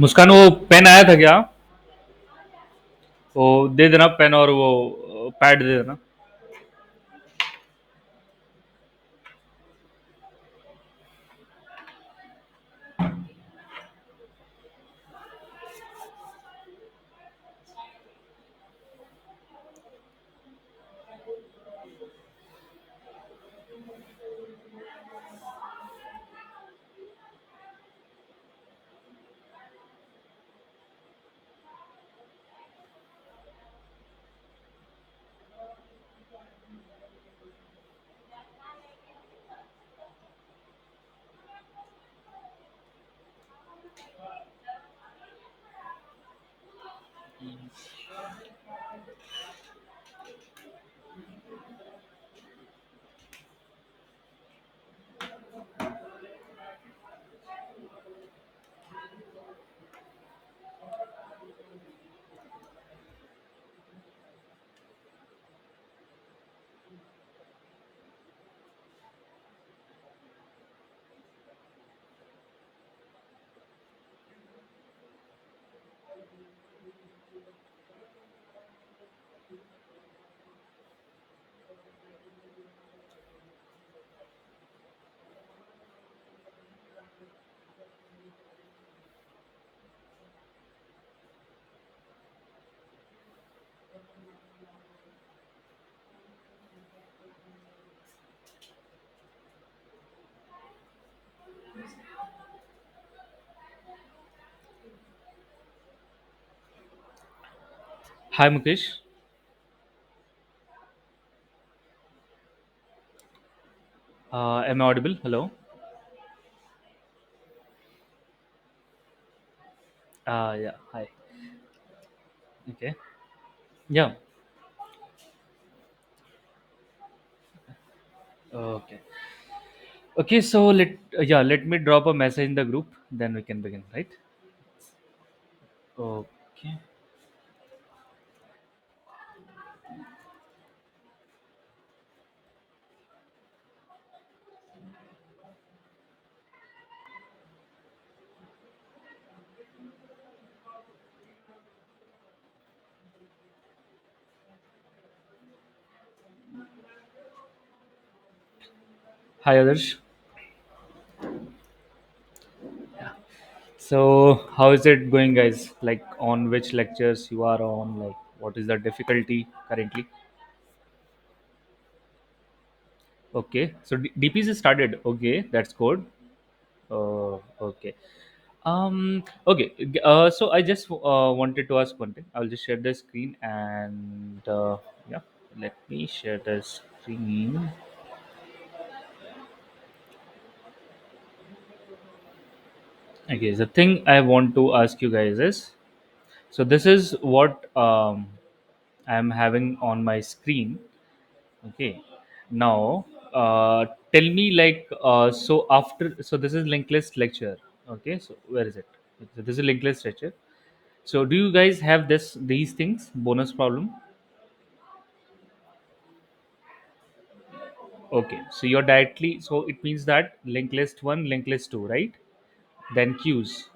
मुस्कान वो पेन आया था क्या? वो दे देना पेन और वो पैड दे देना. Hi Mukesh. Am I audible? Hello. Yeah. Hi. Okay. Yeah. Okay. Okay. So let me drop a message in the group. Then we can begin. Right. Okay. Hi others. So how is it going, guys? Like on which lectures you are on? Like what is the difficulty currently? Okay. So DPs is started. Okay, that's good. Okay. Okay. So I just wanted to ask one thing. I'll just share the screen and yeah. Let me share the screen. Okay. The thing I want to ask you guys is, so this is what I'm having on my screen. Okay. Now, tell me so after so this is linked list lecture. Okay. So where is it? So this is linked list lecture. So do you guys have these things bonus problem? Okay, so you're directly, so it means that linked list one, linked list two, right? Then queues,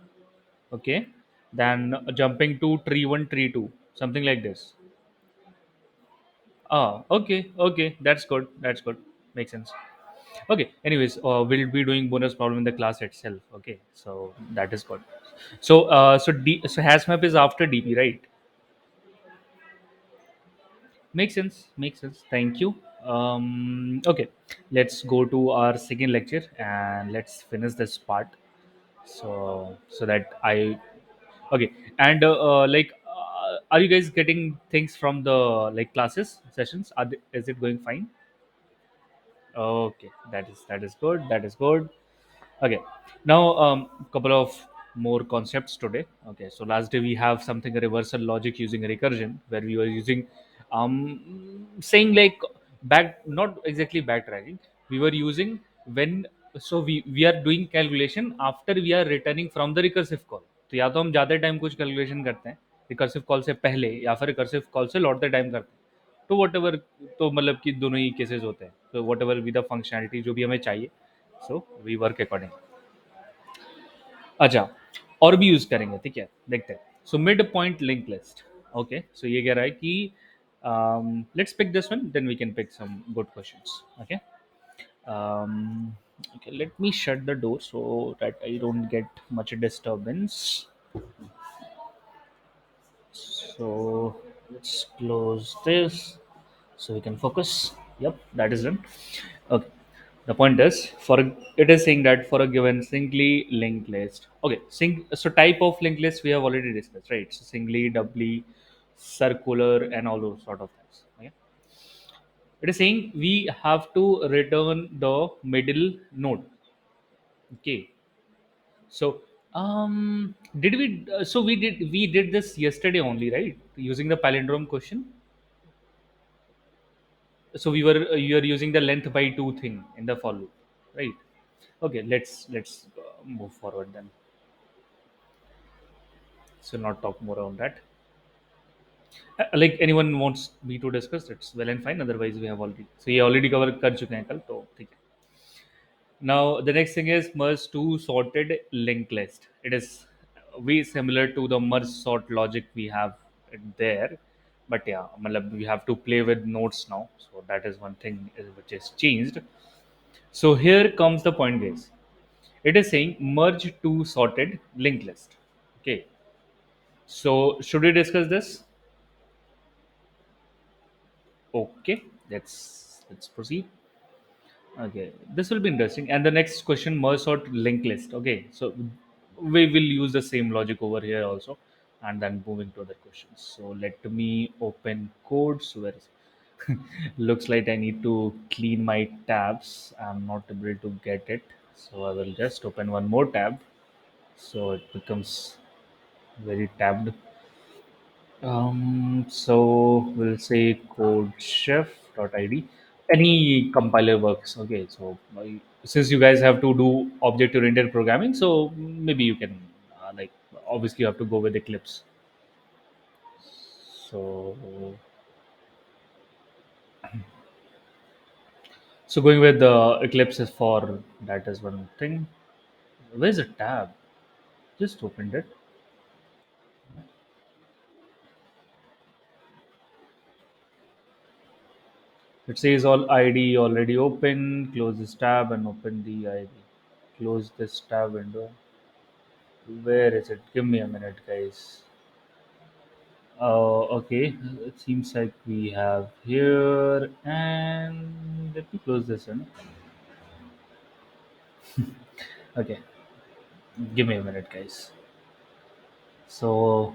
okay. Then jumping to tree one, tree two, something like this. Ah, okay, okay, that's good, that's good, makes sense. Okay, anyways, we'll be doing bonus problem in the class itself. Okay, so that is good. So hash map is after DP, right? Makes sense. Makes sense. Thank you. Okay, let's go to our second lecture and let's finish this part. So that I okay. And are you guys getting things from the like classes sessions? Is it going fine? Okay, that is good. That is good. Okay, now couple of more concepts today. Okay, so last day we have something a reversal logic using recursion where we were using saying like back, not exactly backtracking. We were using when, so we are doing calculation after we are returning from the recursive call. तो या तो हम जाते time कुछ calculation करते हैं recursive call से पहले, या फिर रिकर्सिव कॉल से लौटते टाइम करते हैं। तो वट एवर, तो मतलब कि दोनों ही केसेस होते हैं, तो what ever with the functionality जो भी हमें चाहिए, सो वी वर्क अकॉर्डिंग। अच्छा, और भी यूज करेंगे, ठीक है, देखते हैं। So mid point link list. Okay, so ये कह रहा है कि let's pick this one, then we can pick some good questions. Okay, um, okay, let me shut the door so that I don't get much disturbance. So let's close this so we can focus. Yep, that is done. Okay. The point is, it is saying that for a given singly linked list. Okay, so type of linked list we have already discussed, right? So singly, doubly, circular, and all those sort of things. Okay. It is saying we have to return the middle node. Okay. So did we? So we did this yesterday only, right? Using the palindrome question. So you are using the length by two thing in the for loop, right? Okay, let's move forward then. So not talk more on that. Like anyone wants me to discuss, it's well and fine. Otherwise, we have already, so ये already cover कर चुके हैं कल, तो ठीक है. Now the next thing is merge to sorted linked list. It is very similar to the merge sort logic we have there, but yeah, matlab we have to play with nodes now. So that is one thing which is changed. So here comes the point, guys. It is saying merge to sorted linked list. Okay. So should we discuss this? Okay. Let's proceed. Okay, this will be interesting. And the next question, merge sort linked list. Okay, so we will use the same logic over here also, and then moving to other questions. So let me open codes. Where is looks like I need to clean my tabs. I'm not able to get it, so I will just open one more tab, so it becomes very tabbed. So we'll say code chef.id. Any compiler works. Okay, so since you guys have to do object-oriented programming, so maybe you can like obviously you have to go with Eclipse. So going with the Eclipse is for that is one thing. Where's the tab? Just opened it. It says all ID already open. Close this tab and open the ID. Close this tab window. Where is it? Give me a minute, guys. Okay. It seems like we have here, and let me close this in. Okay, give me a minute, guys. So,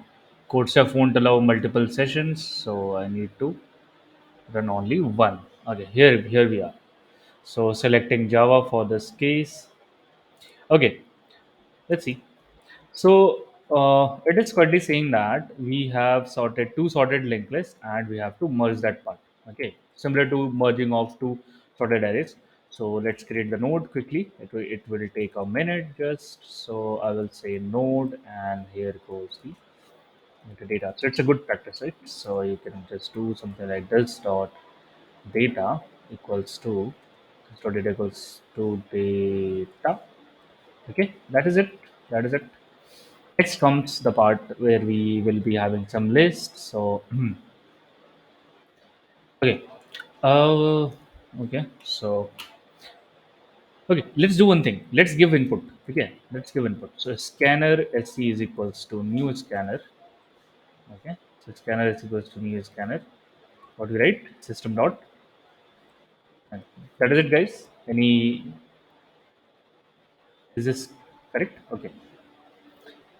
CodeChef won't allow multiple sessions, so I need to run only one. Okay, here we are. So, selecting Java for this case. Okay, let's see. So it is currently saying that we have sorted two sorted linked lists and we have to merge that part. Okay, similar to merging of two sorted arrays. So let's create the node quickly. It will take a minute just. So I will say node, and here goes the metadata. So it's a good practice, right? So you can just do something like this dot data equals to data equals to data. Okay, that is it. That is it. Next comes the part where we will be having some lists. So, okay. Uh, okay. So, okay, let's do one thing. Let's give input. Okay, let's give input. So, scanner sc is equals to new scanner. Okay. So, scanner is equals to new scanner. What do we write? System dot. And that is it, guys. Any, is this correct? Okay.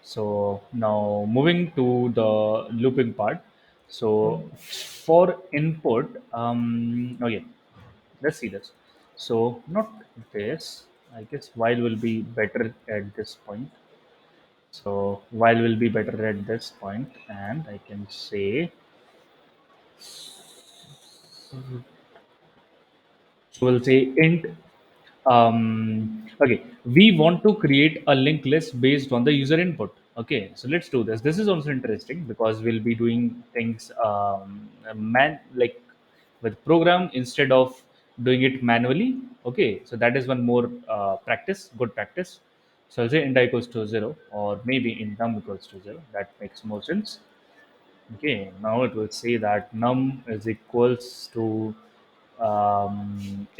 So now moving to the looping part. So for input, okay, let's see this. So not this. I guess while will be better at this point. So while will be better at this point, and I can say, so we'll say int. Okay, we want to create a linked list based on the user input. Okay, so let's do this. This is also interesting because we'll be doing things like with program instead of doing it manually. Okay, so that is one more practice, good practice. So I'll say int I equals to 0, or maybe int num equals to 0. That makes more sense. Okay, now it will say that num is equals to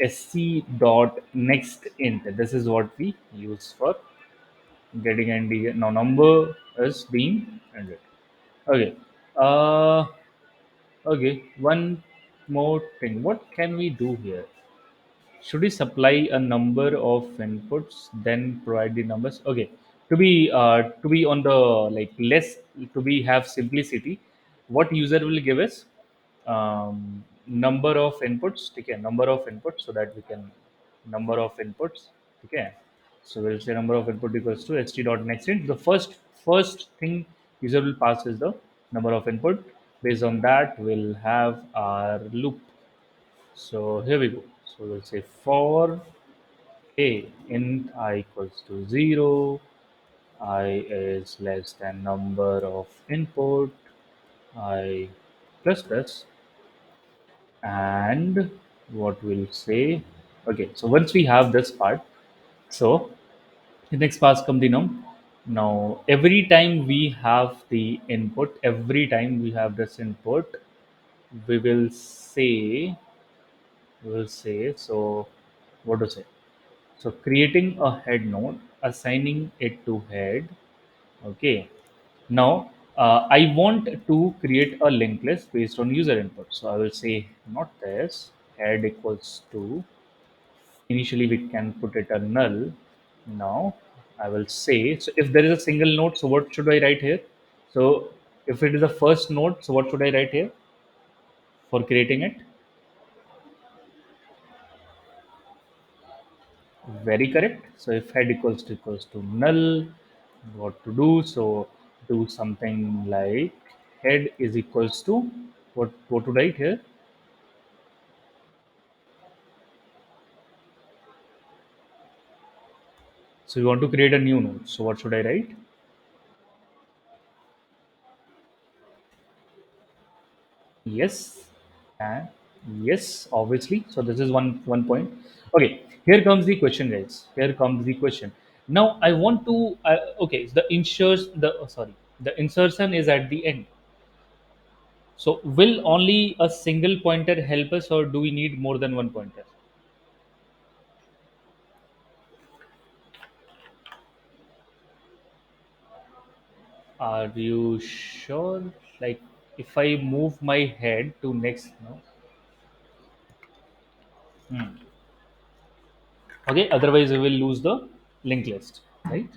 sc dot next int. This is what we use for getting an integer. Now number is being ended. Okay. Uh, okay. One more thing. What can we do here? Should we supply a number of inputs, then provide the numbers? Okay. To be on the like less to be have simplicity, what user will give us number of inputs. Okay, number of inputs so that we can number of inputs. Okay. So we'll say number of input equals to ht dot next int. The first thing user will pass is the number of input. Based on that, we'll have our loop. So here we go. So we'll say for a int I equals to 0, I is less than number of input, I plus plus, and what we'll say. Okay, so once we have this part, so the next pass come the num. Now every time we have the input, every time we have this input, we will say so what to say. So creating a head node, assigning it to head. Okay. Now I want to create a linked list based on user input. So I will say not this head equals to. Initially we can put it a null. Now I will say so if there is a single node. So what should I write here? So if it is the first node, so what should I write here for creating it? Very correct. So if head equals to null, what to do? So do something like head is equals to what to write here? So you want to create a new node. So what should I write? Yes, and yes, obviously. So this is one point. Okay, here comes the question, guys. Here comes the question. Now I want to. Okay, the insers the sorry, the insertion is at the end. So will only a single pointer help us, or do we need more than one pointer? Are you sure? Like, if I move my head to next, no? Hmm. Okay. Otherwise, we will lose the linked list, right?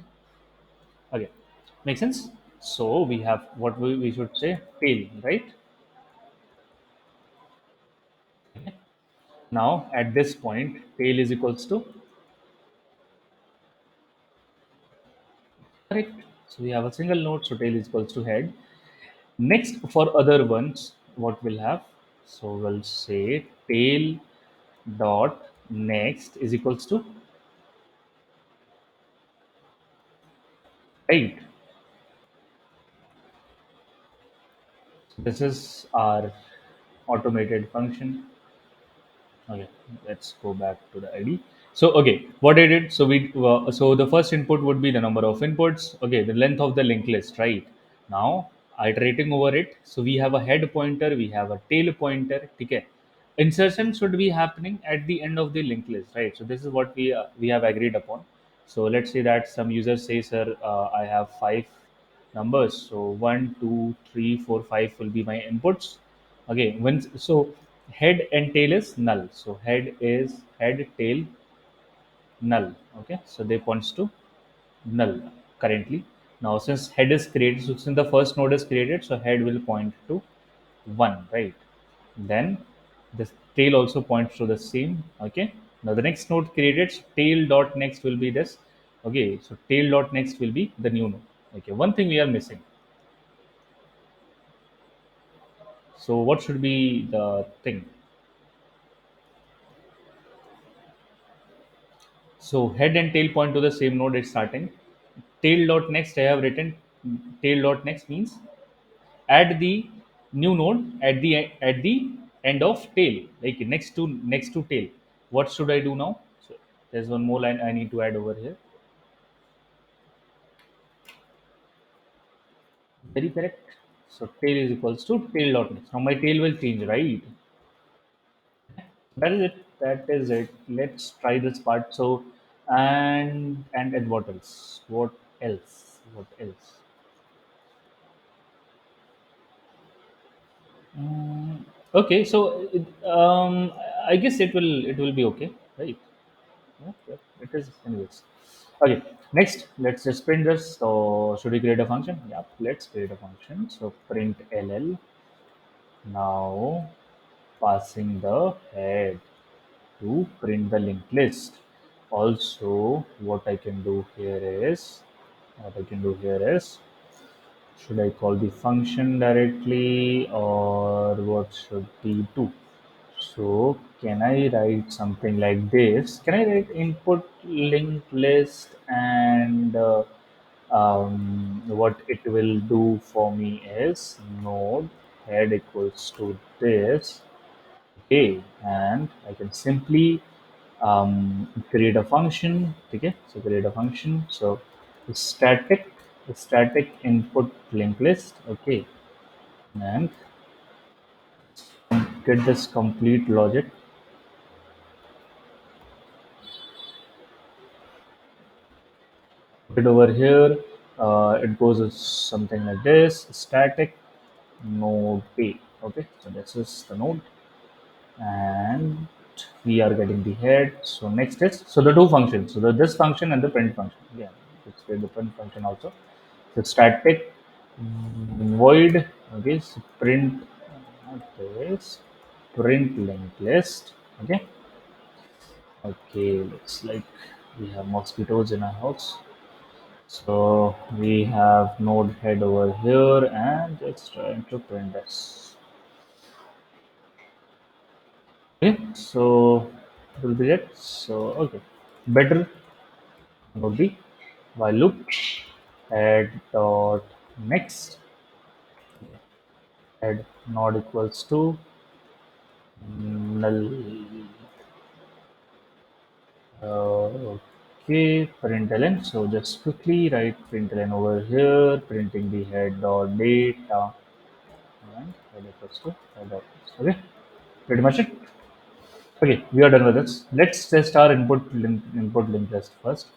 Okay, makes sense. So we have what we should say tail, right? Now at this point, tail is equals to correct. So we have a single node, so tail is equals to head. Next, for other ones, what we'll have? So we'll say tail dot next is equals to right. This is our automated function. Okay, let's go back to the ID. So okay, what I did. So the first input would be the number of inputs. Okay, the length of the linked list, right? Now iterating over it. So we have a head pointer, we have a tail pointer. Okay, insertion should be happening at the end of the linked list, right? So this is what we have agreed upon. So let's say that some user says, "Sir, I have five numbers. So one, two, three, four, five will be my inputs." Okay, when so head and tail is null. So head is head, tail, null. Okay, so they points to null currently. Now since head is created, so since the first node is created, so head will point to one, right? Then the tail also points to the same. Okay. Now the next node created, so tail dot next will be this. Okay, so tail dot next will be the new node. Okay, one thing we are missing. So what should be the thing? So head and tail point to the same node it's starting. Tail dot next I have written tail dot next means add the new node at the end of tail, like next to tail. What should I do now? So there's one more line I need to add over here. Very correct. So tail is equals to tail dot next. Now my tail will change, right? That is it. That is it. Let's try this part. So and what else? What else? What else? Mm, okay, so I guess it will be okay, right? Yeah, yeah, it is anyways. Okay, next let's just print this. So should we create a function? Yeah, let's create a function. So print ll now passing the head to print the linked list. Also, what I can do here is should I call the function directly or what should we do? So can I write something like this? Can I write input linked list and what it will do for me is node head equals to this. Okay, and I can simply create a function. Okay, so create a function. So static static input linked list. Okay, and get this complete logic. Put it over here. It goes as something like this: static node pay. Okay, so this is the node, and we are getting the head. So next is so the two functions. So this function and the print function. Yeah, let's get the print function also. So static void. Okay, so print this print linked list. Okay, okay. Looks like we have mosquitoes in our house. So we have node head over here and it's trying to print this. Okay, so it will be it. So okay, better would be while loop head dot next head not equals to null. Okay, println. So just quickly write println over here, printing the head dot data and head equals to head dot. Okay, pretty much it. Okay, we are done with this. Let's test our input link list first.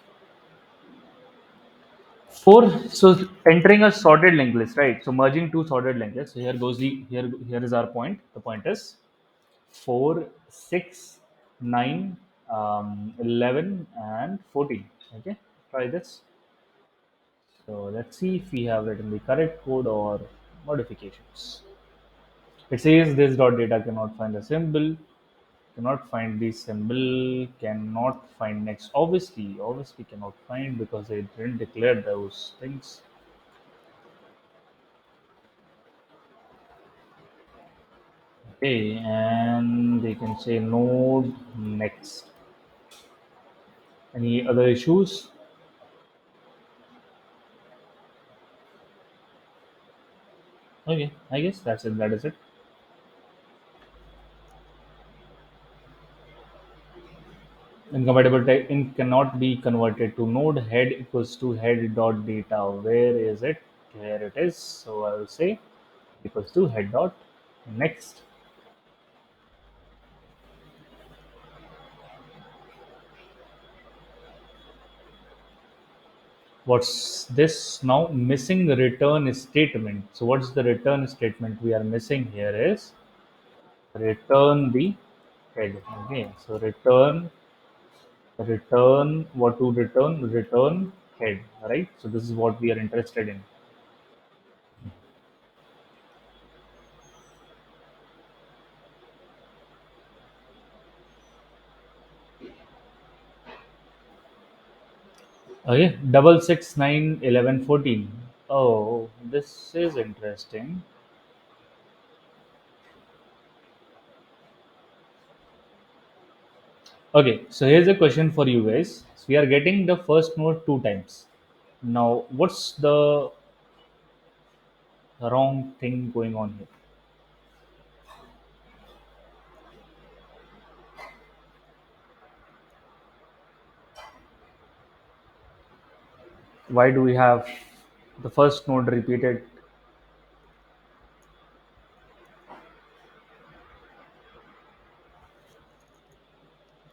Four. So entering a sorted linked list, right? So merging two sorted linked lists. So here is our point. The point is 4, 6, 9, 11, and 14. Okay, try this. So let's see if we have written the correct code or modifications. It says this dot data cannot find a symbol, cannot find the symbol, cannot find next. Obviously cannot find because they didn't declare those things. Okay, and they can say node next. Any other issues? Okay, I guess that's it. That is it. Incompatible type in cannot be converted to node head equals to head dot data. Where is it? Here it is. So I will say equals to head dot next. What's this now? Missing return statement. So what's the return statement we are missing here is return the head. Okay, so return what to return head, right? So this is what we are interested in. Okay, double six nine 11 14. Oh, this is interesting. Okay, so here's a question for you guys. So we are getting the first node two times. Now, what's the wrong thing going on here. Why do we have the first node repeated?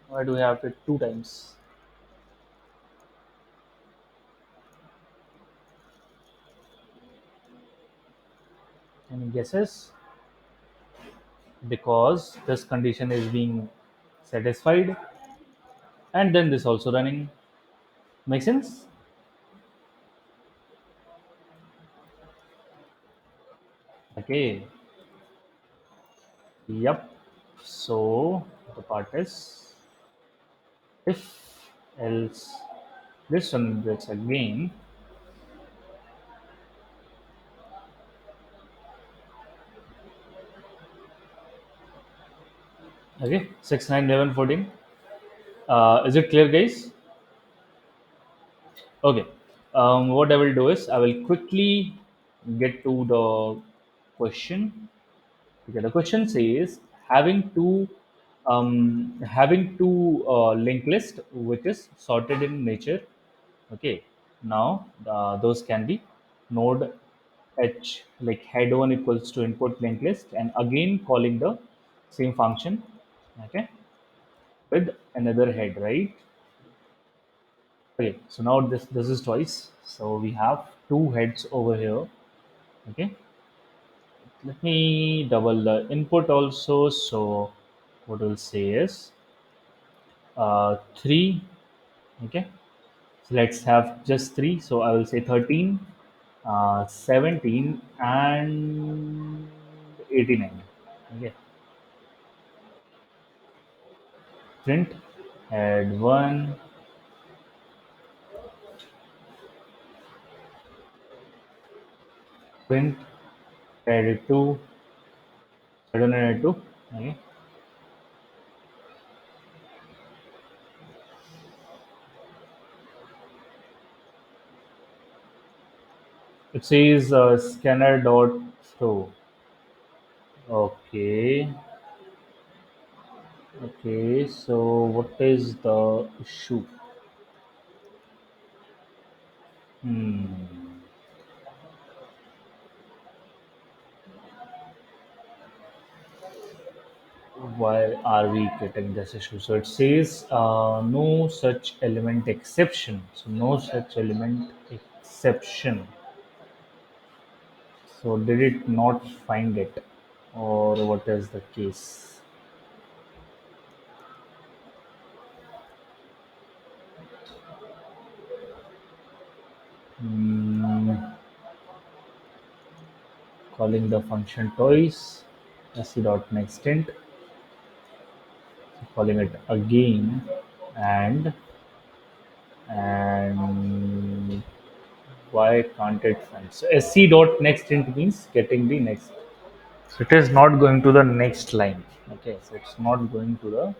Why do we have it two times? Any guesses? Because this condition is being satisfied, and then this also running. Make sense? Okay. Yep. So the part is, if else this one gets again. Okay, 6, 9, 11, 14. Is it clear, guys? Okay. What I will do is I will quickly get to the question. Okay, the question says having two linked list which is sorted in nature. Okay, now those can be node h, like head one equals to input linked list, and again calling the same function. Okay, with another head, right? Okay, so now this is twice. So we have two heads over here. Okay, let me double the input also. So what we'll say is 3. Okay, so let's have just 3. So I will say 13, 17, and 89. Okay, print head 1, print head 2, head 2. Okay, it says scanner dot flow. Okay, okay, so what is the issue? Hmm. Why are we getting this issue? So it says no such element exception. So no such element exception. So did it not find it, or what is the case? Hmm, calling the function twice. Sc.nextInt, calling it again, and and why can't it find? So sc.nextInt means getting the next. So it is not going to the next line. Okay, so it's not going to the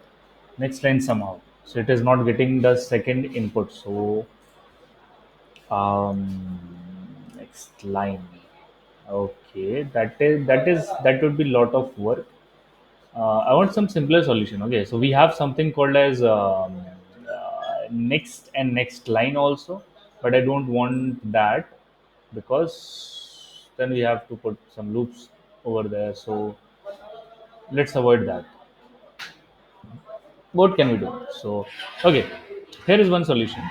next line somehow. So it is not getting the second input. So um, next line. Okay, that would be lot of work. I want some simpler solution. Okay, so we have something called as next and next line also, but I don't want that because then we have to put some loops over there. So let's avoid that. What can we do? So okay, here is one solution.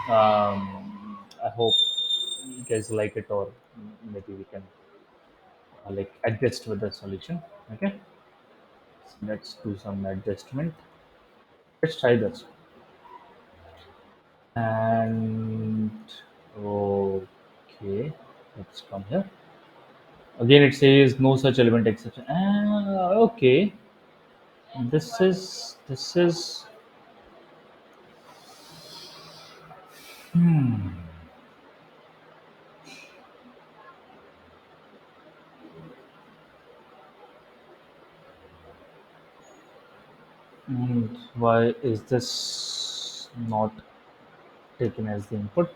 I hope you guys like it, or maybe we can like adjust with the solution. Okay, so let's do some adjustment. Let's try this. And okay, let's come here. Again, it says no such element exception. Okay, this is why is this not taken as the input?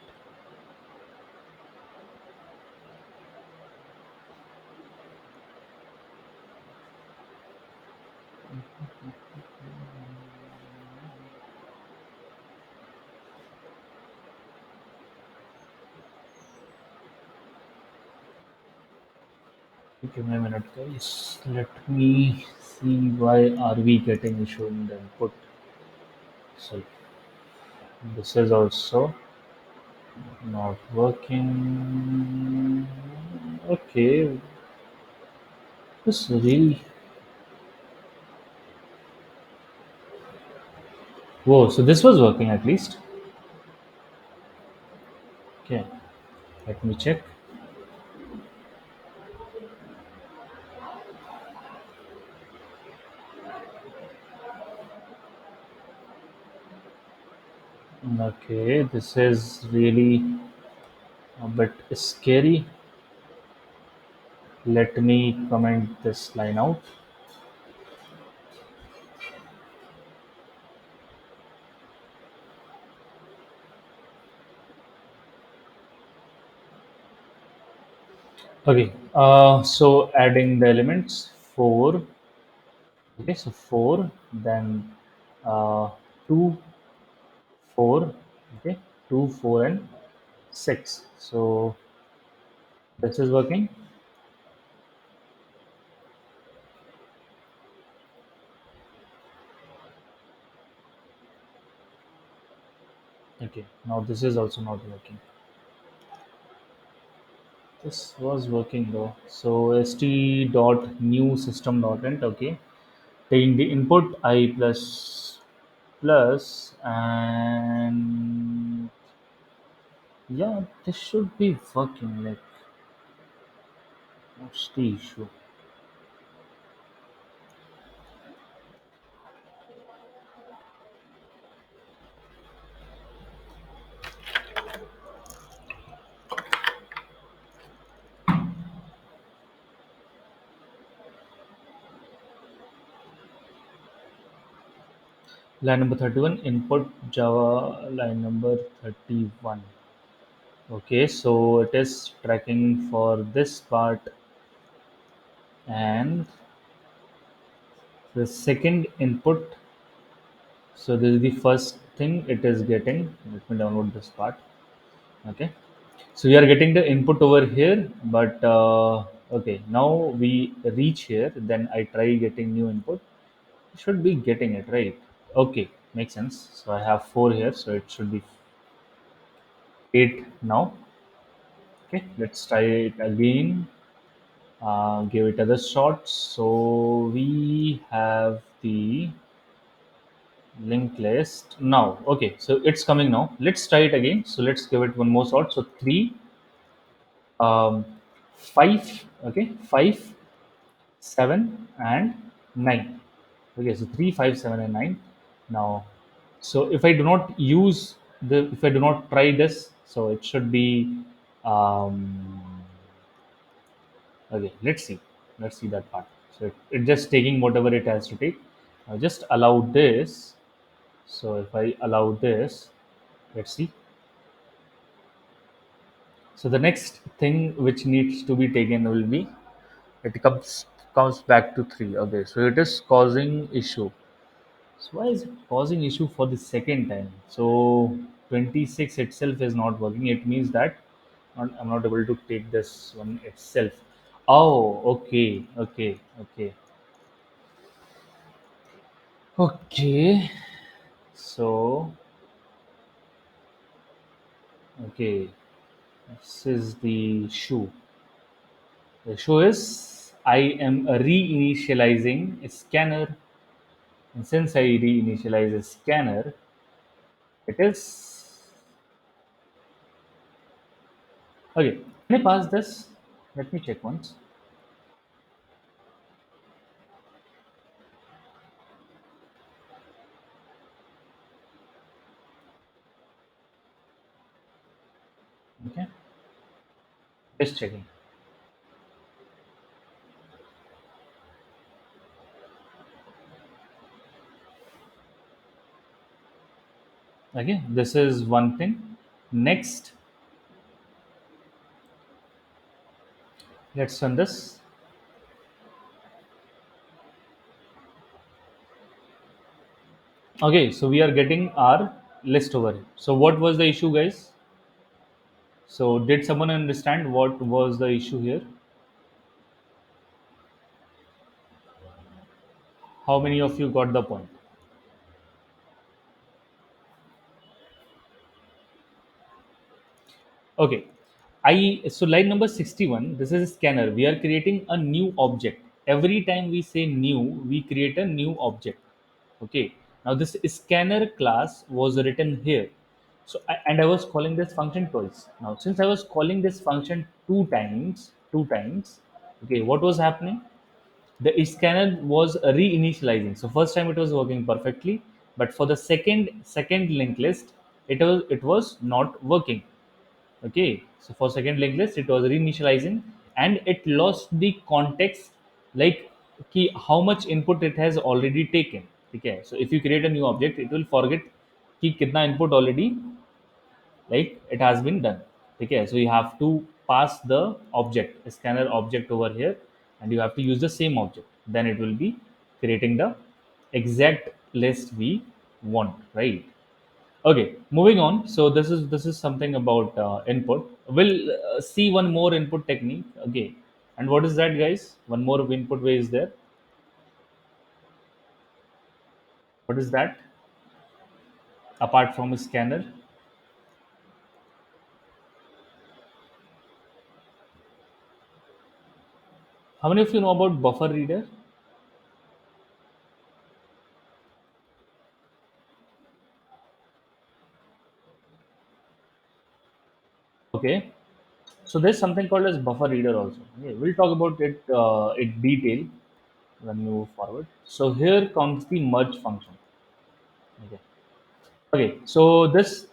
Give me a minute, guys. Let me see why are we getting issue in the input. So this is also not working. Okay, this really. Whoa, so this was working at least. Okay, let me check. Okay, this is really a bit scary. Let me comment this line out. Okay, so adding the elements 4. Okay, so 4, then uh, 2, 4, okay, 2, 4, and 6. So this is working. Okay, now this is also not working. This was working though. So st dot new system dot int. Okay, taking the input I plus plus, and yeah, this should be working. Like, what's the issue? Line number 31, input Java line number 31. Okay, so it is tracking for this part, and the second input. So this is the first thing it is getting. Let me download this part. Okay, so we are getting the input over here, but okay, now we reach here. Then I try getting new input. Should be getting it right. Okay, makes sense. So I have 4 here, so it should be 8 now. Okay, let's try it again. Give it other shot. So we have the linked list now. Okay, so it's coming now. Let's try it again. So let's give it one more shot. So 3, um, 5, okay, 5, 7, and 9. Okay, so 3, 5, 7, and 9. Now, so if I do not use if I do not try this, so it should be, um, okay, let's see that part. So it just taking whatever it has to take. Now just allow this. So if I allow this, let's see. So the next thing which needs to be taken will be, it comes back to 3. Okay, so it is causing issue. So why is it causing issue for the second time? So 26 itself is not working. It means that I'm not able to take this one itself. Oh, okay, okay, okay, okay. So okay, this is the issue. The issue is I am reinitializing a scanner, and since I reinitialize a scanner, it is okay. Can I pass this? Let me check once. Okay, just checking. Okay, this is one thing. Next, let's run this. Okay, so we are getting our list over here. So what was the issue, guys? So did someone understand what was the issue here? How many of you got the point? Okay. So line number 61, this is a scanner. We are creating a new object. Every time we say new, we create a new object. Okay. Now this scanner class was written here. And I was calling this function twice. Now since I was calling this function two times, okay, what was happening? The scanner was reinitializing. So first time it was working perfectly, but for the second linked list, it was not working. Okay, so for second linked list, it was reinitializing and it lost the context, like how much input it has already taken. Okay, so if you create a new object, it will forget कि कितना input already like it has been done. Okay, so you have to pass the object, a scanner object over here, and you have to use the same object. Then it will be creating the exact list we want, right? Okay, moving on. So this is something about input. We'll see one more input technique. Okay, and what is that, guys? One more input way is there. What is that? Apart from a scanner, how many of you know about buffer reader? Okay, so there's something called as buffer reader also. Okay, we'll talk about it in detail when we move forward. So here comes the merge function. Okay. Okay. So this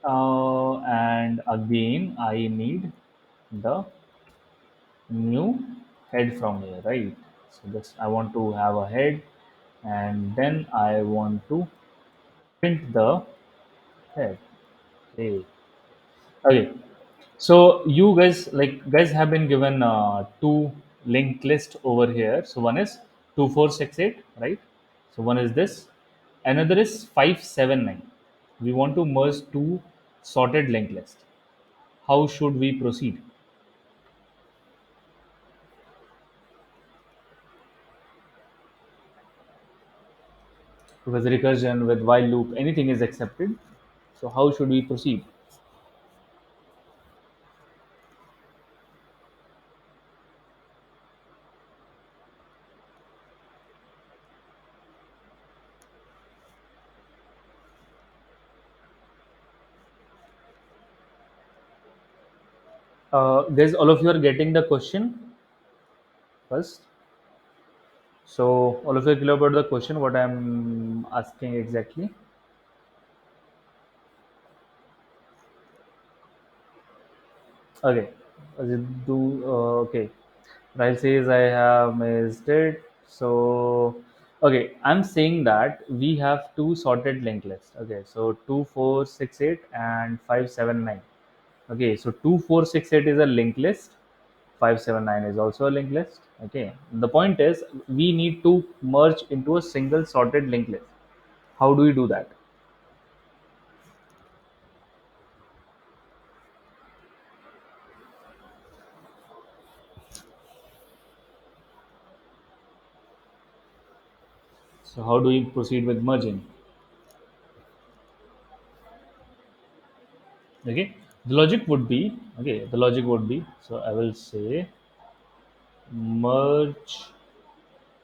and again I need the new head from here, right? So this I want to have a head, and then I want to print the head. Okay. Okay. So you guys have been given two linked list over here. So one is 2468, right? So one is this, another is 579. We want to merge two sorted linked list. How should we proceed? With recursion, with while loop, anything is accepted. So how should we proceed? Guys, all of you are getting the question first. So all of you are clear about the question, what I'm asking exactly. Okay. Okay. Rahil says I have missed it. So, okay, I'm saying that we have two sorted linked lists. Okay, so 2468 and 579. Okay, so 2468 is a linked list, 579 is also a linked list. Okay, the point is we need to merge into a single sorted linked list. How do we do that? So, how do we proceed with merging? Okay, the logic would be, so I will say merge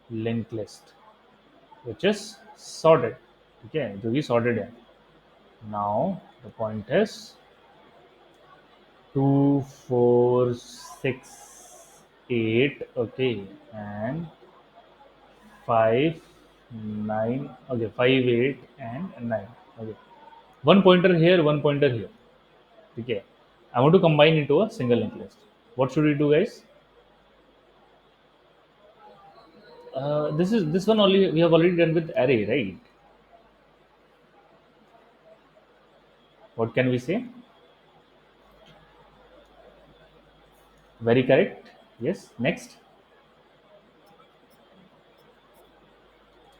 linked list, which is sorted. Okay, जो कि sorted है. Now the point is 2468. Okay, and 59. Okay, 58 and 9. Okay, one pointer here, one pointer here. Okay, I want to combine into a single linked list. What should we do, guys? This one only we have already done with array, right? What can we say? Very correct. Yes. Next.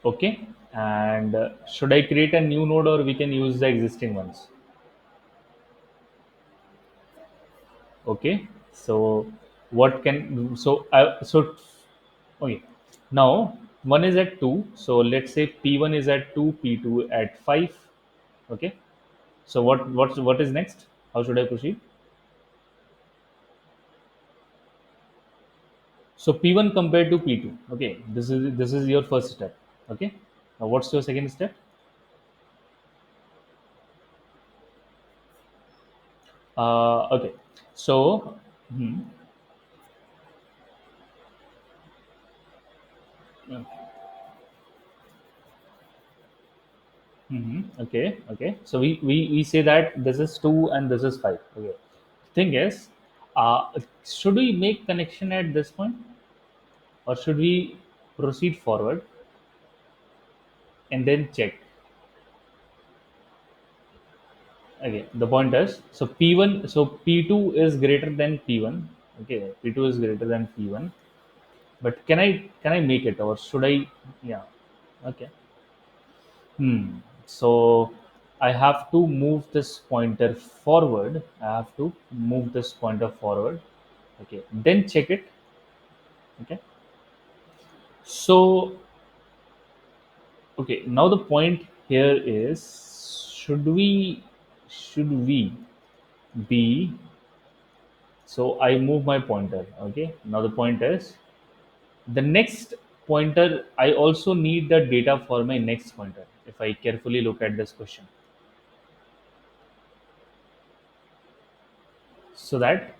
Okay. And should I create a new node or we can use the existing ones? Okay. So what can so I so okay. Now one is at 2, so let's say p1 is at 2, p2 at 5. Okay, so what is next? How should I proceed? So p1 compared to p2. Okay, this is your first step. Okay, now what's your second step? Okay, so hmm, yeah, okay, okay. So we say that this is 2 and this is 5. Okay, thing is, should we make connection at this point, or should we proceed forward and then check? Okay, the point is, so p1, so p2 is greater than p1. Okay, p2 is greater than p1. But can I make it, or should I? Yeah. Okay. So I have to move this pointer forward. I have to move this pointer forward. Okay. Then check it. Okay. So okay. Now the point here is, should we be, so I move my pointer. Okay. Now the point is, the next pointer, I also need the data for my next pointer. If I carefully look at this question, so that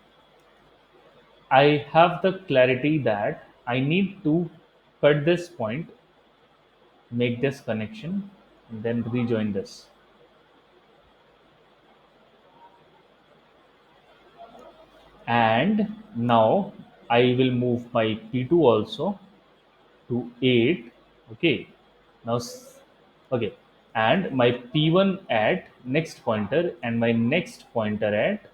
I have the clarity that I need to cut this point, make this connection, and then rejoin this. And now I will move my P2 also to 8. Okay. Now, okay. And my P1 at next pointer, and my next pointer at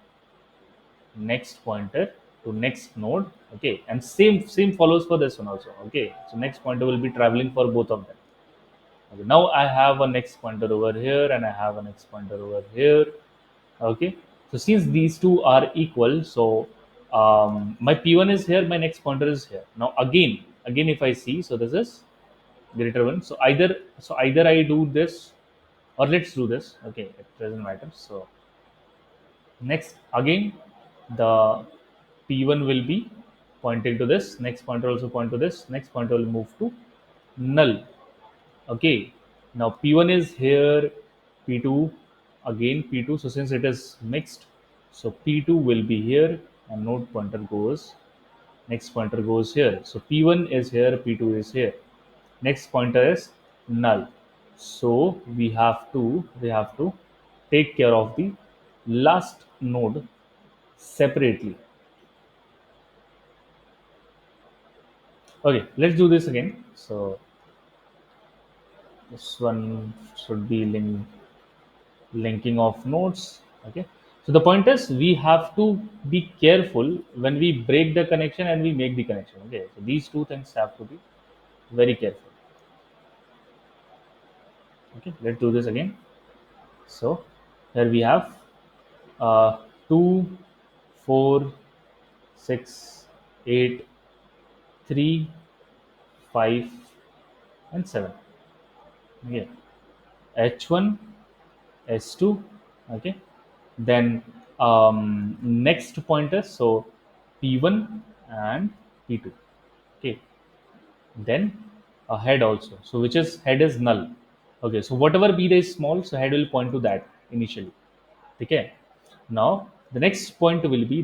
next pointer to next node. Okay. And same follows for this one also. Okay. So next pointer will be traveling for both of them. Okay, now I have a next pointer over here and I have a next pointer over here. Okay, so since these two are equal, so my p1 is here, my next pointer is here. Now again, if I see, so this is greater one. So either I do this, or let's do this. Okay, it doesn't matter. So next again, the p1 will be pointing to this. Next pointer also point to this. Next pointer will move to null. Okay, now P1 is here, P2 again P2. So since it is mixed, so P2 will be here, and node pointer goes, next pointer goes here. So P1 is here, P2 is here. Next pointer is null. So we have to take care of the last node separately. Okay, let's do this again. So this one should be linking of nodes. Okay, so the point is, we have to be careful when we break the connection and we make the connection. Okay, so these two things have to be very careful. Okay, let's do this again. So here we have 2, 4, 6, 8, 3, 5, and 7. Okay, h1, s2. Okay, then next pointer, so p1 and p2. Okay, then a head also, so which is head is null. Okay, so whatever b is small, so head will point to that initially. Okay, now the next point will be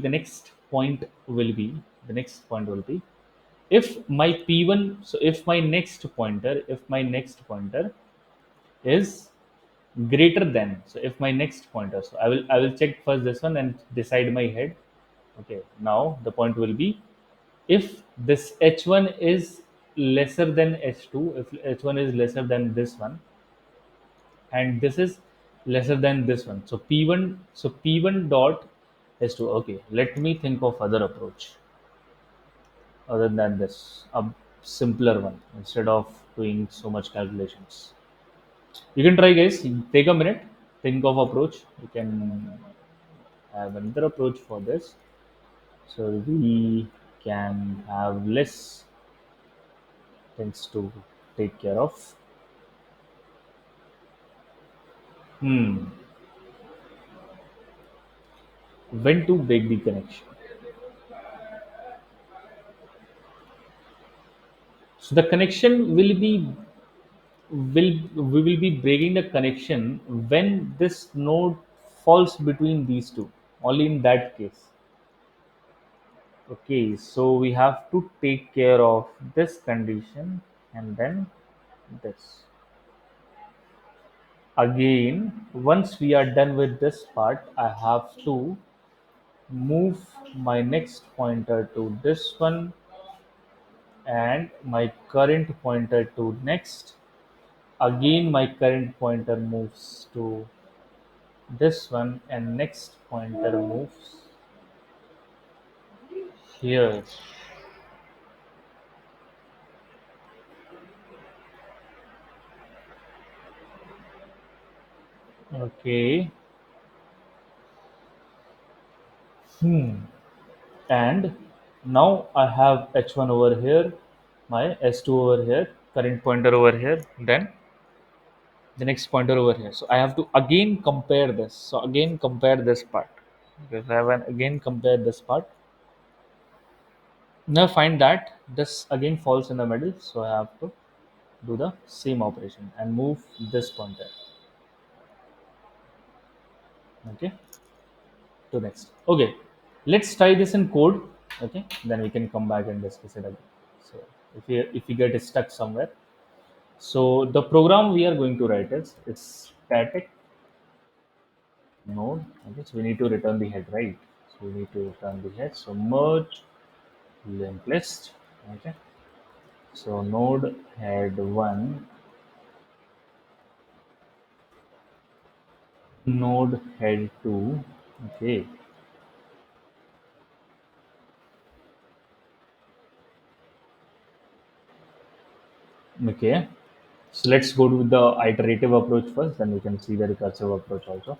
if my p1, so if my next pointer is greater than, so if my next pointer, so I will check first this one and decide my head. Okay, now the point will be, if this h1 is lesser than h2, if h1 is lesser than this one, and this is lesser than this one, so p1 dot h2. Okay, let me think of other approach other than this, a simpler one, instead of doing so much calculations. You can try, guys. Take a minute, think of approach. You can have another approach for this, so we can have less things to. take care of. Hmm. When to break the connection. So the connection will we will be breaking the connection when this node falls between these two. Only in that case. Okay, so we have to take care of this condition and then this. Again, once we are done with this part, I have to move my next pointer to this one and my current pointer to next. Again, my current pointer moves to this one and next pointer moves here. Okay. Hmm. And now I have h1 over here, my s2 over here, current pointer over here, then the next pointer over here. So I have to again compare this. So again compare this part. Because I have again compare this part. Now find that this again falls in the middle. So I have to do the same operation and move this pointer. Okay, to next. Okay, let's try this in code. Okay, then we can come back and discuss it again. So if you get stuck somewhere, so the program we are going to write is it's static node. Okay, so we need to return the head, right? So we need to return the head. So merge linked list. Okay, so node head one, node head two. Okay, okay. So let's go to the iterative approach first, then we can see the recursive approach also.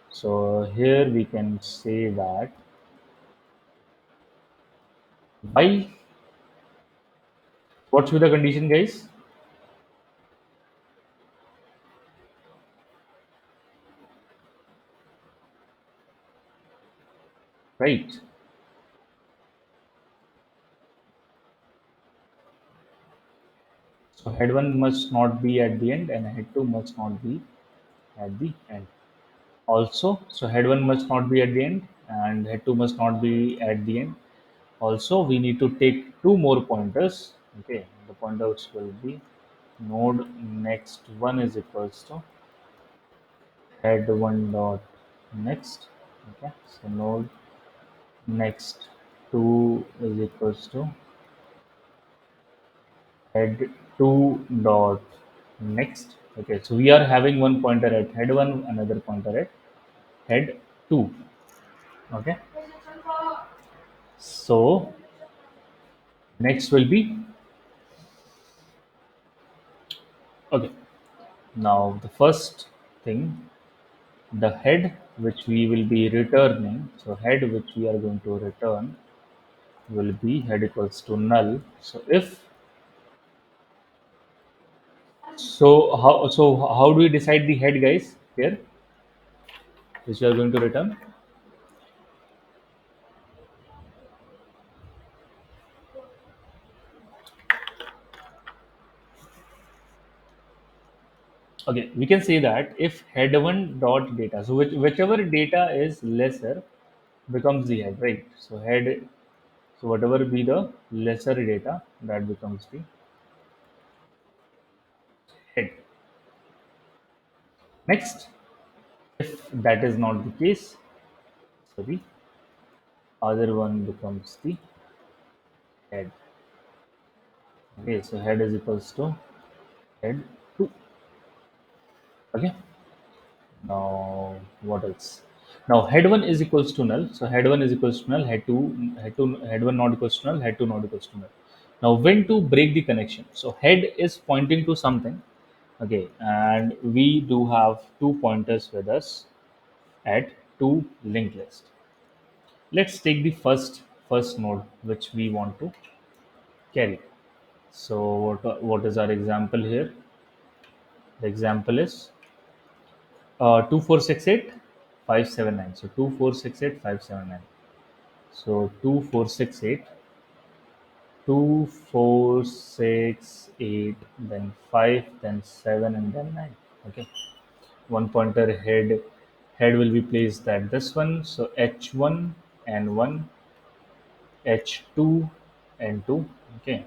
So here we can say that why, what should be the condition, guys? Right. So head one must not be at the end and head two must not be at the end. Also, so head one must not be at the end and head two must not be at the end. Also, we need to take two more pointers. Okay, the pointers will be node next one is equals to head one dot next. Okay, so node next two is equals to head two dot next. Okay, so we are having one pointer at head one, another pointer at head two. Okay, so next will be okay. Now the first thing, the head which we will be returning. So head which we are going to return will be head equals to null. So if how do we decide the head, guys? Here which we are going to return. Okay, we can say that if head one dot data, so whichever data is lesser becomes the head, right? So head, so whatever be the lesser data, that becomes the head. Next, if that is not the case, so the other one becomes the head. Okay, so head is equals to head two. Okay, now what else? Now head one is equals to null. So head one is equals to null. Head one not equals to null. Head two not equals to null. Now when to break the connection? So head is pointing to something. Okay, and we do have two pointers with us at two linked list. Let's take the first node which we want to carry. So what is our example here? The example is 2468579. So 2468579. So 2468, then 5, then 7, and then 9. Okay. One pointer head will be placed at this one. So h1 and 1, h2 and 2. Okay.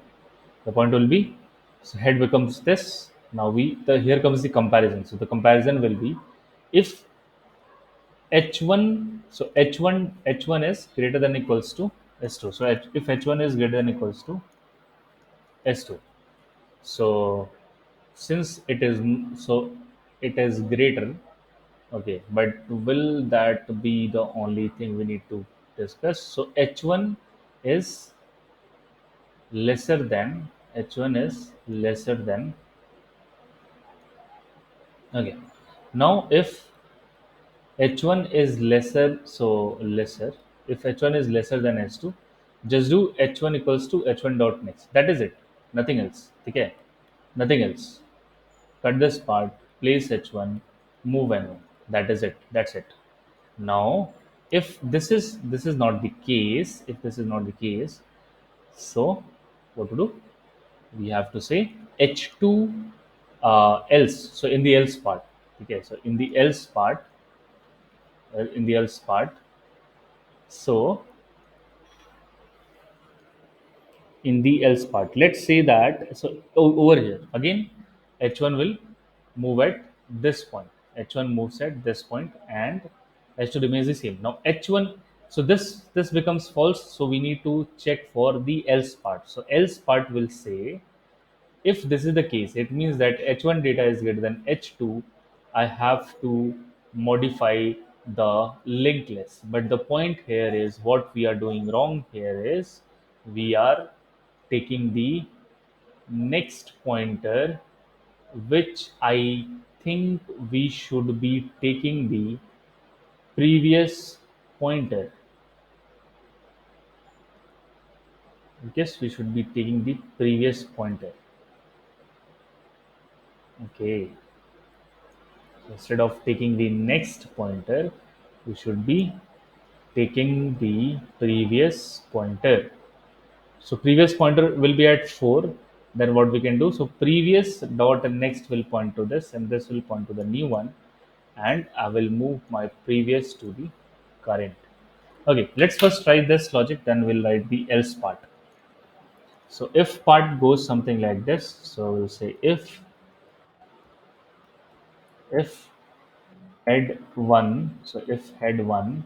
The point will be, so head becomes this. Now here comes the comparison. So the comparison will be, if h1, so h1 is greater than equals to s2. So if h1 is greater than equals to s2, so since so it is greater. Okay, but will that be the only thing we need to discuss? So h1 is lesser than h1 is lesser than. Okay, now if h1 is lesser, so lesser, if h1 is lesser than h2, just do h1 equals to h1 dot next. That is it, nothing else. Okay, nothing else. Cut this part, place h1, move n1. That is it, that's it. Now if this is not the case, if this is not the case, so what to do? We have to say h2 else. So in the else part, okay, so in the else part, so in the else part, let's say that, so over here again, h1 will move at this point, h1 moves at this point, and h2 remains the same. Now h1, so this becomes false, so we need to check for the else part. So else part will say, if this is the case, it means that h1 data is greater than h2. I have to modify the linked list. But the point here is, what we are doing wrong here is, we are taking the next pointer, which I think we should be taking the previous pointer. Yes, we should be taking the previous pointer. Okay. Instead of taking the next pointer, we should be taking the previous pointer. So previous pointer will be at 4. Then what we can do? So previous dot and next will point to this, and this will point to the new one, and I will move my previous to the current. Okay, let's first try this logic, then we'll write the else part. So if part goes something like this. So we'll say, if head 1, so if head 1.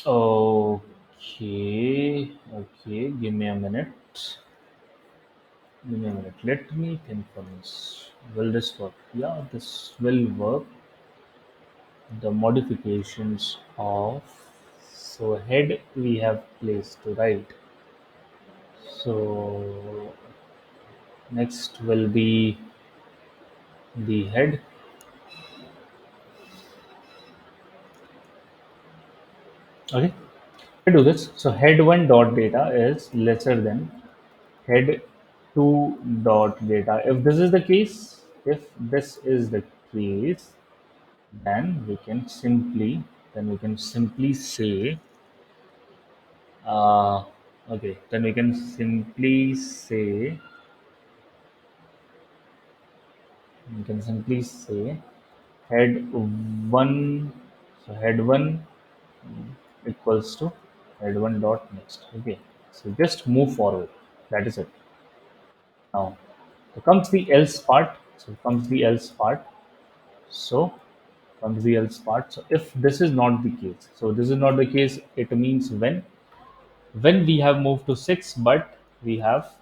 Okay, okay, give me a minute. Give me a minute. Let me think for this. Will this work? Yeah, this will work. The modifications of, so head we have placed to right. So next will be the head. Okay, I do this. So head one dot data is lesser than head 2 dot data. If this is the case, if this is the case, then we can simply say, uh, okay, then we can simply say, we can simply say head 1, so head 1 equals to head 1 dot next. Okay, so just move forward. That is it. Now, so comes the else part. So comes the else part. So comes the else part. So if this is not the case, so this is not the case, it means when we have moved to 6, but we have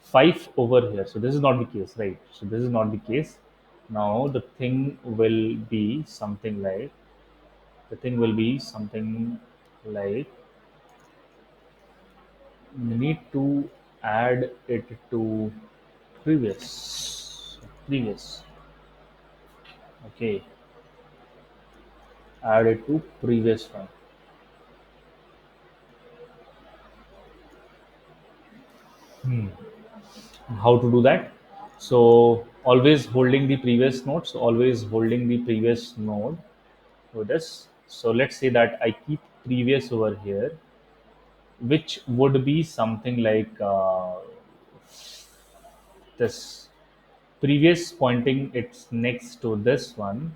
5 over here. So this is not the case, right? So this is not the case. Now the thing will be something like, we need to add it to previous. Okay, add it to previous one. How to do that? So always holding the previous node. So always holding the previous node to this. So let's say that I keep previous over here, which would be something like this. Previous pointing it's next to this one,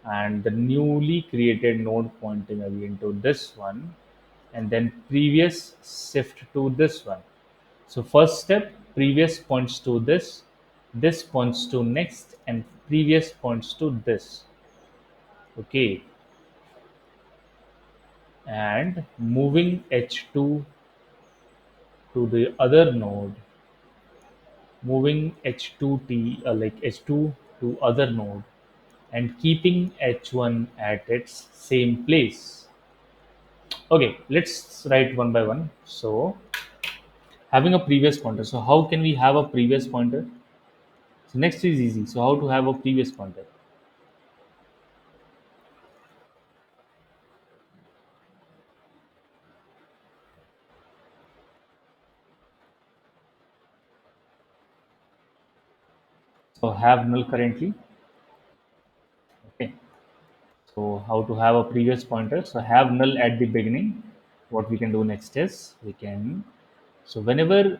and the newly created node pointing again to this one, and then previous shift to this one. So first step, previous points to this points to next, and previous points to this. Okay, and moving h2 to the other node, moving h2t like h2 to other node, and keeping h1 at its same place. Okay, let's write one by one. So having a previous pointer. So how can we have a previous pointer? So next is easy. So how to have a previous pointer? So have null currently. Okay. So how to have a previous pointer? So have null at the beginning. What we can do next is we can, so whenever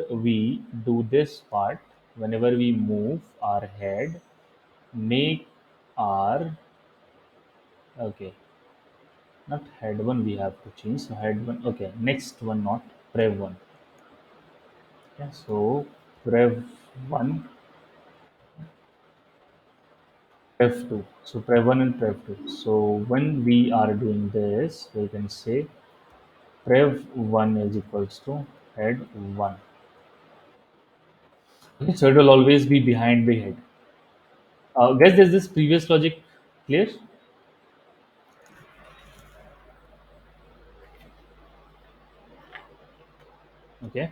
we do this part, whenever we move our head, make our, okay, not head one we have to change. So head one, okay, next one, not prev one. Yeah, so prev one, prev two. So prev one and prev two. So when we are doing this, we can say prev one is equals to head one. Okay, so it will always be behind the head. Guys, is this previous logic clear? Okay.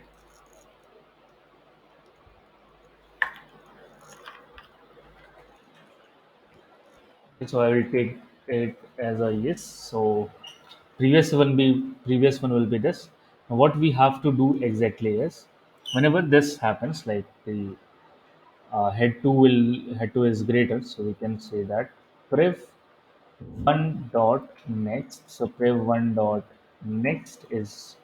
Okay, so I will take it as a yes. So previous one will be this. Now what we have to do exactly is whenever this happens, like the head two is greater, so we can say that prev one dot next. So prev one dot next is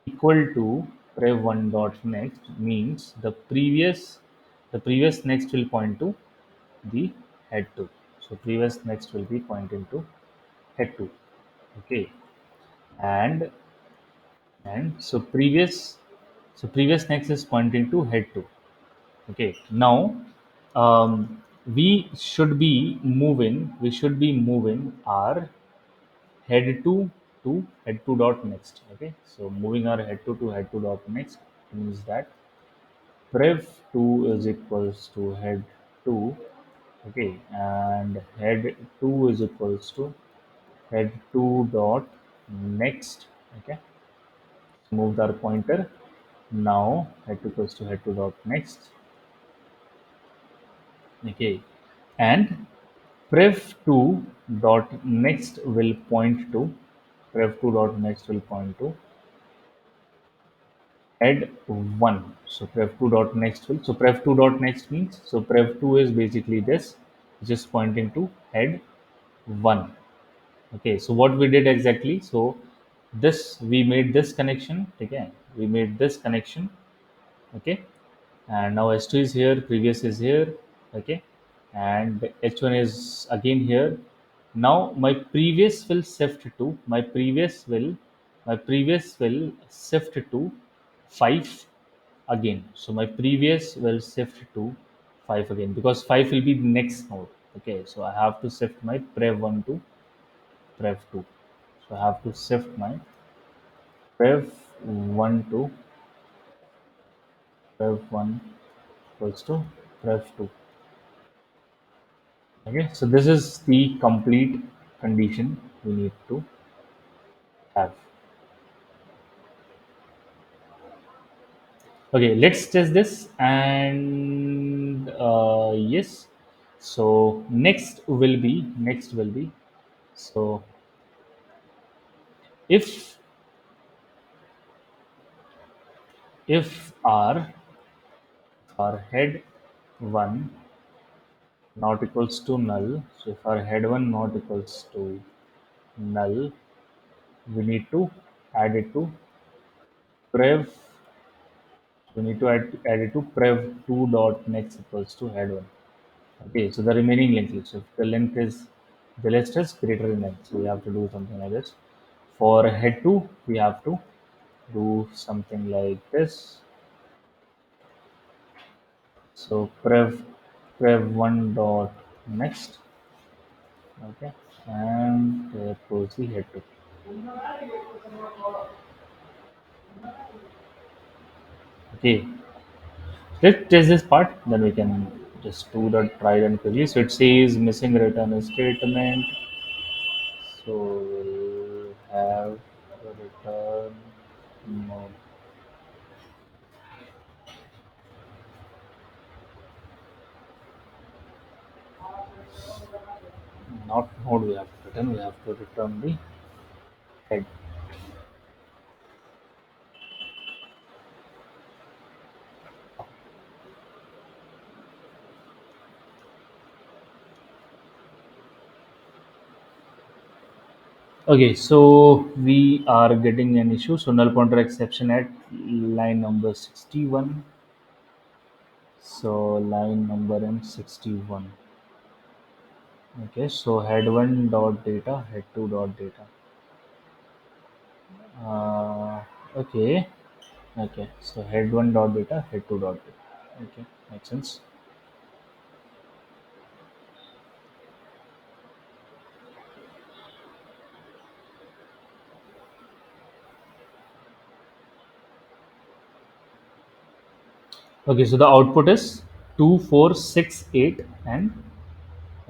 equal to prev one dot next means the previous next will point to the head two. So previous next will be pointing to head two. Okay, and and so previous next is pointing to head two. Okay, now we should be moving our head to head two dot next. Okay, so moving our head to head two dot next means that prev two is equals to head two. Okay, and head two is equals to head two dot next. Okay, moved our pointer. Now head two equals to head two dot next. Okay, and prev two dot next will point to prev two dot next will point to head one. So prev two dot next will, so prev two dot next means, so prev two is basically this, which is pointing to head one. Okay, so what we did exactly, so this we made this connection. Okay, we made this connection. Okay, and now h2 is here, previous is here. Okay, and h1 is again here. Now my previous will shift to 5 again. So my previous will shift to 5 again, because 5 will be the next node. Okay, so I have to shift my prev 1 to prev 2. So I have to shift my prev 1 to prev 1 equals to prev 2. Okay, so this is the complete condition we need to have. Okay, let's test this, and yes. So next will be so if if our head 1 not equals to null, so if our head 1 not equals to null, we need to add it to prev. We need to add it to prev 2 dot next equals to head 1. Okay, so the remaining length list. So if the list is greater than length, so we have to do something like this. For head 2, we have to do something like this. So prev 1 dot next. Okay, and there goes the head 2. Okay, let's test this part, then we can just do the try and quickly. So it says missing return a statement. So we'll have the return no, not node we have to return, we have to return the head. Okay, so we are getting an issue. So null pointer exception at line number 61. So line number in 61. Okay, so head 1 dot data, head 2 dot data. Uh, okay, okay. So head 1 dot data, head 2 dot data. Okay, makes sense. Okay, so the output is 2468 and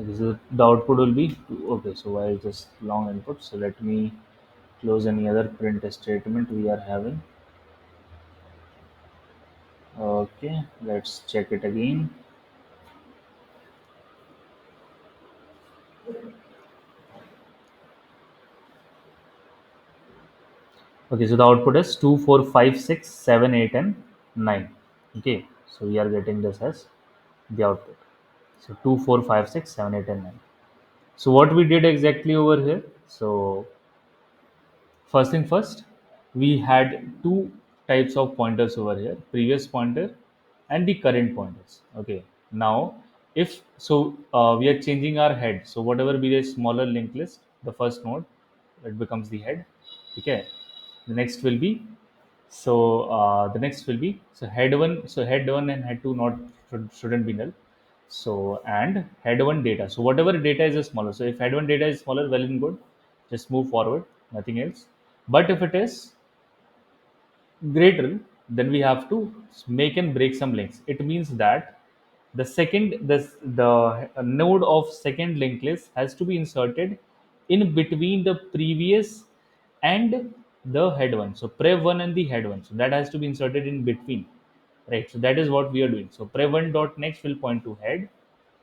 okay, so the output will be okay. So why is this long input? So let me close any other print statement we are having. Okay, let's check it again. Okay, so the output is 2 4 5 6 7 8 and 9. Okay, so we are getting this as the output. So 2 4 5 6 7 8 and 9. So what we did exactly over here? So first thing first, we had two types of pointers over here: previous pointer and the current pointers. Okay. Now, if so, we are changing our head. So whatever be the smaller linked list, the first node, it becomes the head. Okay. The next will be the next will be so head one. So head one and head two not shouldn't be null. So and head one data. So whatever data is smaller. So if head one data is smaller, well and good, just move forward. Nothing else. But if it is greater, then we have to make and break some links. It means that the node of second linked list has to be inserted in between the previous and the head one. So prev one and the head one. So that has to be inserted in between, right? So that is what we are doing. So prev one dot next will point to head.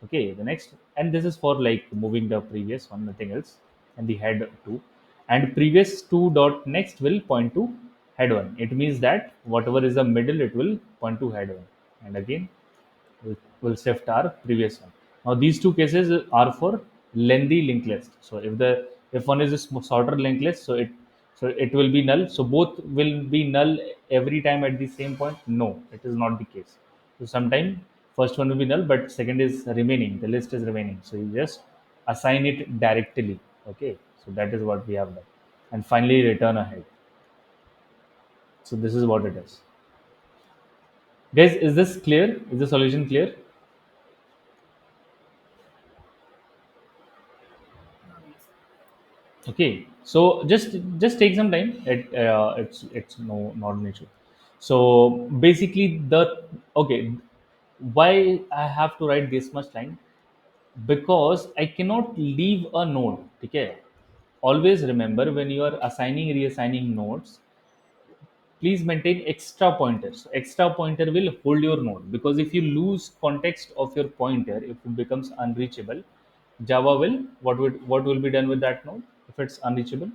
Okay, the next, and this is for like moving the previous one, nothing else, and the head two, and previous two dot next will point to head one. It means that whatever is the middle, it will point to head one, and again will shift our previous one. Now these two cases are for lengthy linked list. So if one is a shorter linked list, so it will be null. So both will be null every time at the same point. No, it is not the case. So sometime first one will be null, but second is remaining. The list is remaining. So you just assign it directly. Okay. So that is what we have done. And finally return ahead. So this is what it is. Guys, is this clear? Is the solution clear? Okay, so just take some time. It's no not an issue. So basically the okay, why I have to write this much line? Because I cannot leave a node. Okay, always remember when you are assigning reassigning nodes, please maintain extra pointers. So extra pointer will hold your node because if you lose context of your pointer, if it becomes unreachable, Java will what will be done with that node if it's unreachable?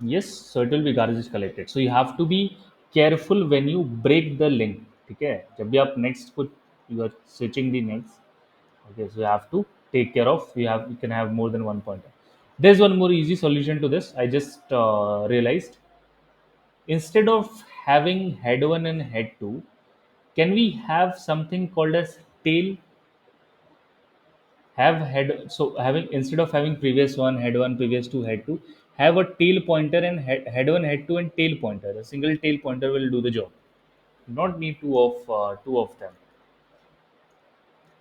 Yes, so it will be garbage collected. So you have to be careful when you break the link. ठीक है, जब भी आप next कुछ you are switching the next. Okay, so you have to take care of. You can have more than one pointer. There's one more easy solution to this. I just realized, instead of having head one and head two, can we have something called as tail? Have head, so having, instead of having previous one, previous two, head two, have a tail pointer and head one, head two, and tail pointer. A single tail pointer will do the job. You not need two of them.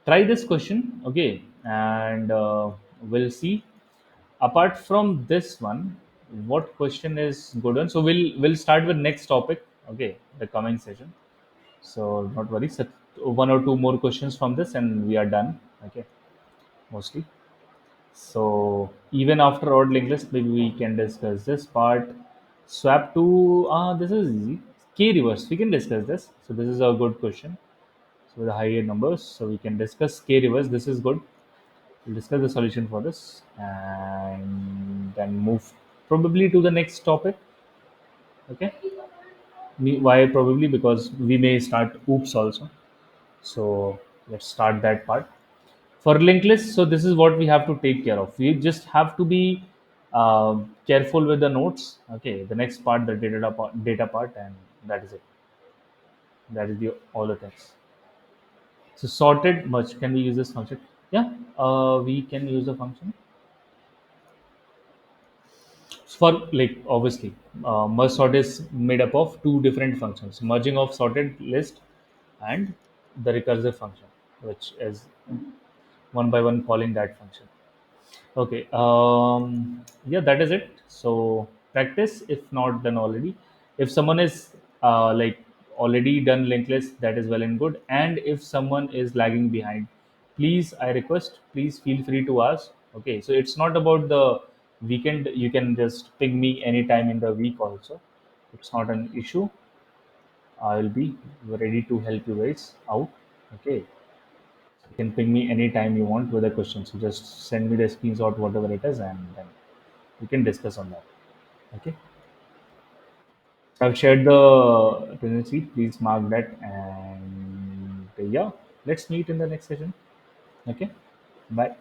Try this question, okay, and we'll see. Apart from this one, what question is good one? So we'll start with next topic, okay, the coming session. So not worry. So one or two more questions from this, and we are done. Okay, mostly. So even after odd linked list, maybe we can discuss this part. Swap to this is easy. K reverse. We can discuss this. So this is a good question. So the higher numbers. So we can discuss K reverse. This is good. We'll discuss the solution for this and then move probably to the next topic. Okay. Why probably? Because we may start oops also. So let's start that part. For linked list, so this is what we have to take care of. We just have to be careful with the nodes. Okay, the next part, the data part, and that is it. That is the all the things. So sorted merge. Can we use this function? Yeah, we can use the function for, like, obviously, merge sort is made up of two different functions: merging of sorted list and the recursive function, which is one by one calling that function. Okay. Yeah, that is it. So practice if not done already. If someone is like already done linked list, that is well and good. And if someone is lagging behind, please, I request, please feel free to ask. Okay. So it's not about the weekend. You can just ping me anytime in the week also. It's not an issue. I will be ready to help you guys out. Okay. You can ping me anytime you want with a question. So just send me the screenshot, whatever it is, and then we can discuss on that. Okay. So I've shared the tendency. Please mark that, and yeah, let's meet in the next session. Okay. Bye.